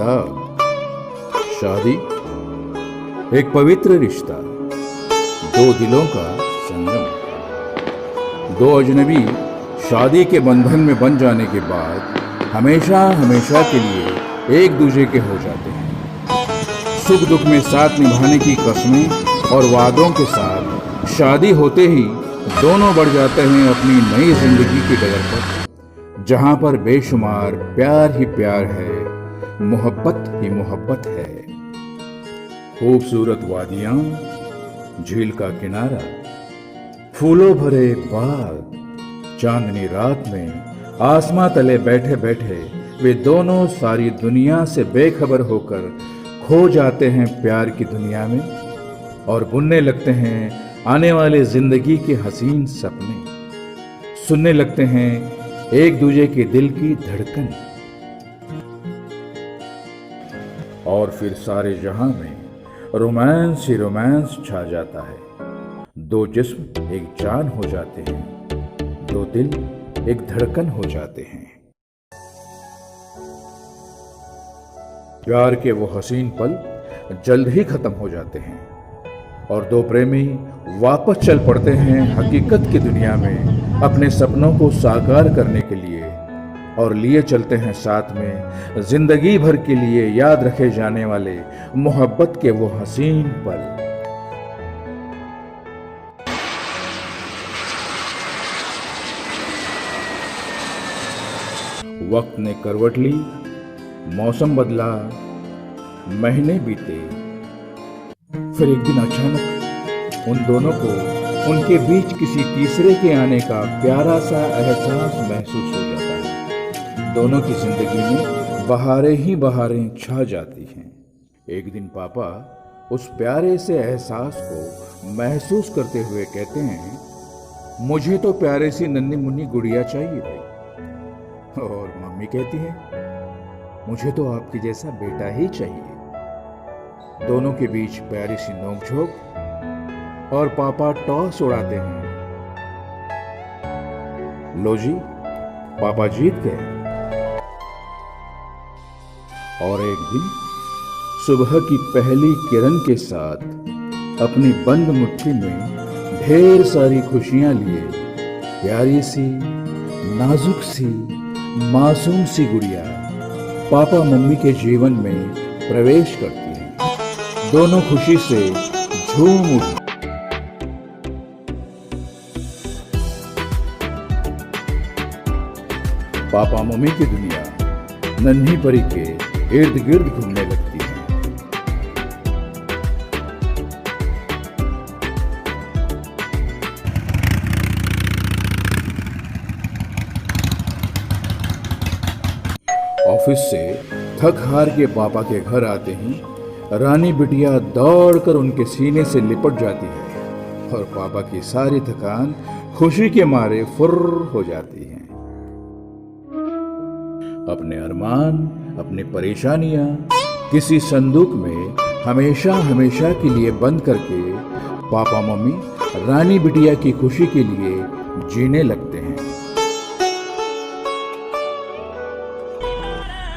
आदाब। शादी एक पवित्र रिश्ता, दो दिलों का संगम। दो अजनबी शादी के बंधन में बन जाने के बाद हमेशा हमेशा के लिए एक दूसरे के हो जाते हैं। सुख दुख में साथ निभाने की कस्में और वादों के साथ शादी होते ही दोनों बढ़ जाते हैं अपनी नई जिंदगी की डगर पर, जहां पर बेशुमार प्यार ही प्यार है, मोहब्बत ही मोहब्बत है। खूबसूरत वादियां, झील का किनारा, फूलों भरे बाग, चांदनी रात में आसमां तले बैठे बैठे वे दोनों सारी दुनिया से बेखबर होकर खो जाते हैं प्यार की दुनिया में और बुनने लगते हैं आने वाले जिंदगी के हसीन सपने। सुनने लगते हैं एक दूसरे के दिल की धड़कन। और फिर सारे जहां में रोमांस ही रोमांस छा जाता है। दो जिस्म एक जान हो जाते हैं, दो दिल एक धड़कन हो जाते हैं। प्यार के वो हसीन पल जल्द ही खत्म हो जाते हैं और दो प्रेमी वापस चल पड़ते हैं हकीकत की दुनिया में अपने सपनों को साकार करने के लिए, और लिए चलते हैं साथ में जिंदगी भर के लिए याद रखे जाने वाले मोहब्बत के वो हसीन पल। वक्त ने करवट ली, मौसम बदला, महीने बीते, फिर एक दिन अचानक उन दोनों को उनके बीच किसी तीसरे के आने का प्यारा सा एहसास महसूस हो जाता है। दोनों की जिंदगी में बहारें ही बहारें छा जाती हैं। एक दिन पापा उस प्यारे से एहसास को महसूस करते हुए कहते हैं, मुझे तो प्यारे सी नन्ही मुन्नी गुड़िया चाहिए भाई। और मम्मी कहती है, मुझे तो आपकी जैसा बेटा ही चाहिए। दोनों के बीच प्यारी सी नोकझोंक और पापा टॉस उड़ाते हैं। लो जी, पापा जीत गए। और एक दिन सुबह की पहली किरण के साथ अपनी बंद मुट्ठी में ढेर सारी खुशियां लिए प्यारी सी नाजुक सी मासूम सी गुड़िया पापा मम्मी के जीवन में प्रवेश करती है। दोनों खुशी से झूम उठे। पापा मम्मी की दुनिया नन्ही परी के इर्द गिर्द घूमने लगती है। ऑफिस से थक हार के पापा के घर आते ही रानी बिटिया दौड़कर उनके सीने से लिपट जाती है और पापा की सारी थकान खुशी के मारे फुर्र हो जाती है। अपने अरमान, अपनी परेशानियां किसी संदूक में हमेशा हमेशा के लिए बंद करके पापा मम्मी रानी बिटिया की खुशी के लिए जीने लगते हैं।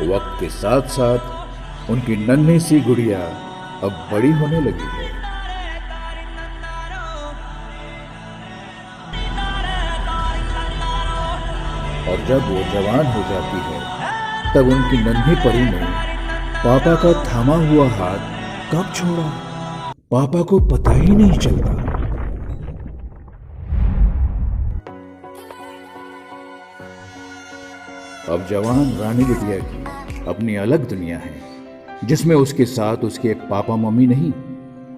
वक्त के साथ साथ उनकी नन्ही सी गुड़िया अब बड़ी होने लगी है। और जब वो जवान हो जाती है तब उनकी नन्ही परी ने पापा का थामा हुआ हाथ कब छोड़ा, पापा को पता ही नहीं चलता। अब जवान रानी बिटिया की अपनी अलग दुनिया है, जिसमें उसके साथ उसके पापा मम्मी नहीं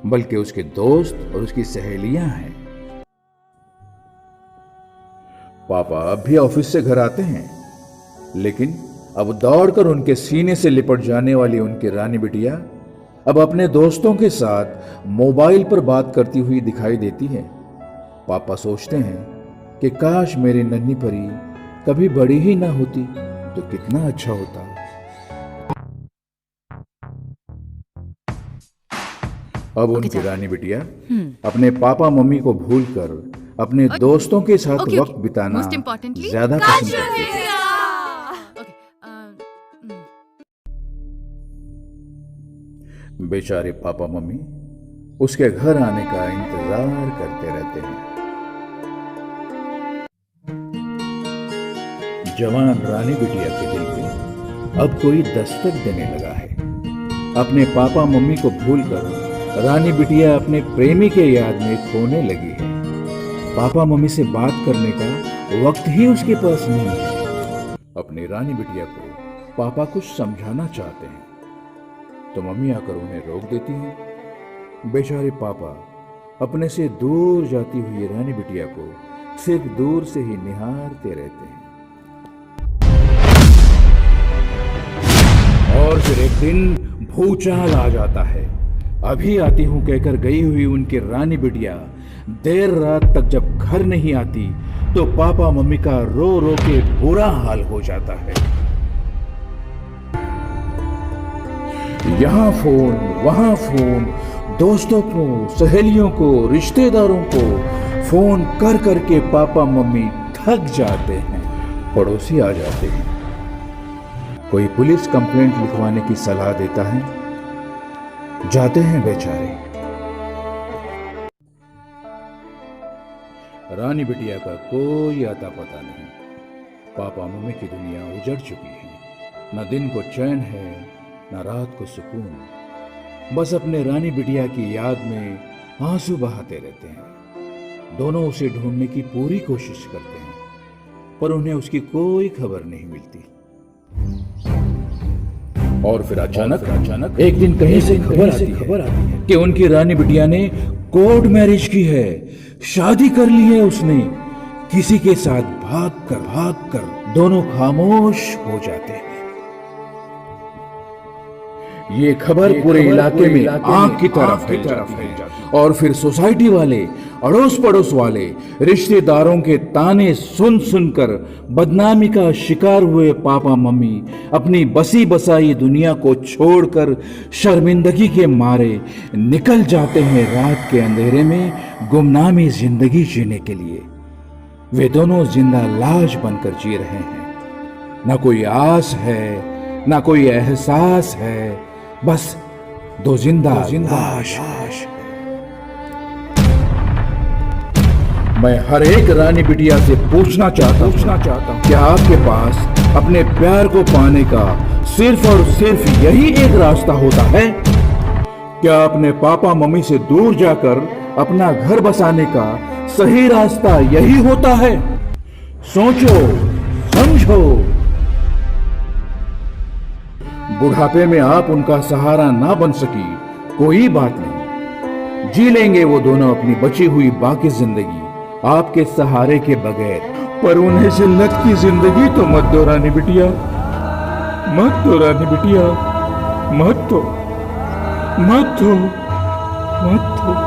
बल्कि उसके दोस्त और उसकी सहेलियां हैं। पापा अब भी ऑफिस से घर आते हैं, लेकिन अब दौड़कर उनके सीने से लिपट जाने वाली उनकी रानी बिटिया अब अपने दोस्तों के साथ मोबाइल पर बात करती हुई दिखाई देती है। पापा सोचते हैं कि काश मेरी नन्ही परी कभी बड़ी ही ना होती तो कितना अच्छा होता। अब उनकी रानी बिटिया अपने पापा मम्मी को भूलकर अपने दोस्तों के साथ वक्त बिताना ज्यादा पसंद करती है। बेचारे पापा मम्मी उसके घर आने का इंतजार करते रहते हैं। जवान रानी बिटिया के दिल पे अब कोई दस्तक देने लगा है। अपने पापा मम्मी को भूलकर रानी बिटिया अपने प्रेमी के याद में खोने लगी है। पापा मम्मी से बात करने का वक्त ही उसके पास नहीं है। अपनी रानी बिटिया को पापा कुछ समझाना चाहते हैं तो मम्मी आकर उन्हें रोक देती है। बेचारे पापा अपने से दूर जाती हुई रानी बिटिया को सिर्फ दूर से ही निहारते रहते हैं। और फिर एक दिन भूचाल आ जाता है। अभी आती हूं कहकर गई हुई उनकी रानी बिटिया देर रात तक जब घर नहीं आती तो पापा मम्मी का रो रो के बुरा हाल हो जाता है। यहां फोन वहां फोन, दोस्तों को, सहेलियों को, रिश्तेदारों को फोन कर करके पापा मम्मी थक जाते हैं। पड़ोसी आ जाते हैं, कोई पुलिस कंप्लेंट लिखवाने की सलाह देता है। जाते हैं बेचारे। रानी बिटिया का कोई आता पता नहीं। पापा मम्मी की दुनिया उजड़ चुकी है। न दिन को चैन है न रात को सुकून। बस अपने रानी बिटिया की याद में आंसू बहाते रहते हैं। दोनों उसे ढूंढने की पूरी कोशिश करते हैं पर उन्हें उसकी कोई खबर नहीं मिलती। और फिर अचानक एक दिन कहीं से खबर आती है कि उनकी रानी बिटिया ने कोर्ट मैरिज की है, शादी कर ली है उसने। किसी के साथ भाग कर दोनों खामोश हो जाते हैं। ये खबर पूरे इलाके में आग की तरफ फैल जाती है। और फिर सोसाइटी वाले, अड़ोस पड़ोस वाले, रिश्तेदारों के ताने सुन सुनकर बदनामी का शिकार हुए पापा मम्मी अपनी बसी बसाई दुनिया को छोड़कर शर्मिंदगी के मारे निकल जाते हैं रात के अंधेरे में गुमनामी जिंदगी जीने के लिए। वे दोनों जिंदा लाश बनकर जी रहे हैं। ना कोई आस है ना कोई एहसास है, बस दो जिंदा लाश। मैं हर एक रानी बिटिया से पूछना चाहता हूँ क्या आपके पास अपने प्यार को पाने का सिर्फ और सिर्फ यही एक रास्ता होता है? क्या अपने पापा मम्मी से दूर जाकर अपना घर बसाने का सही रास्ता यही होता है? सोचो, समझो। बुढ़ापे में आप उनका सहारा ना बन सकी, कोई बात नहीं, जी लेंगे वो दोनों अपनी बची हुई बाकी जिंदगी आपके सहारे के बगैर। पर उन्हें जिल्लत की जिंदगी तो मत दो रानी बिटिया, मत दो रानी बिटिया, मत दो, मत दो, मत दो।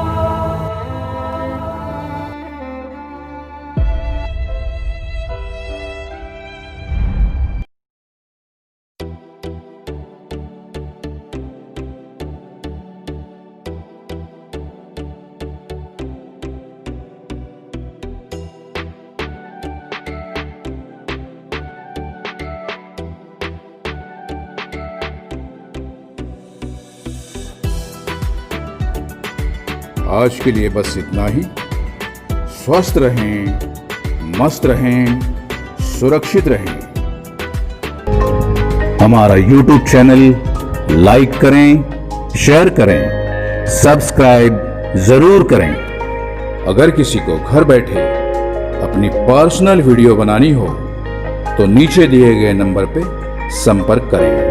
आज के लिए बस इतना ही। स्वस्थ रहें, मस्त रहें, सुरक्षित रहें। हमारा YouTube चैनल लाइक करें, शेयर करें, सब्सक्राइब जरूर करें। अगर किसी को घर बैठे अपनी पर्सनल वीडियो बनानी हो तो नीचे दिए गए नंबर पे संपर्क करें।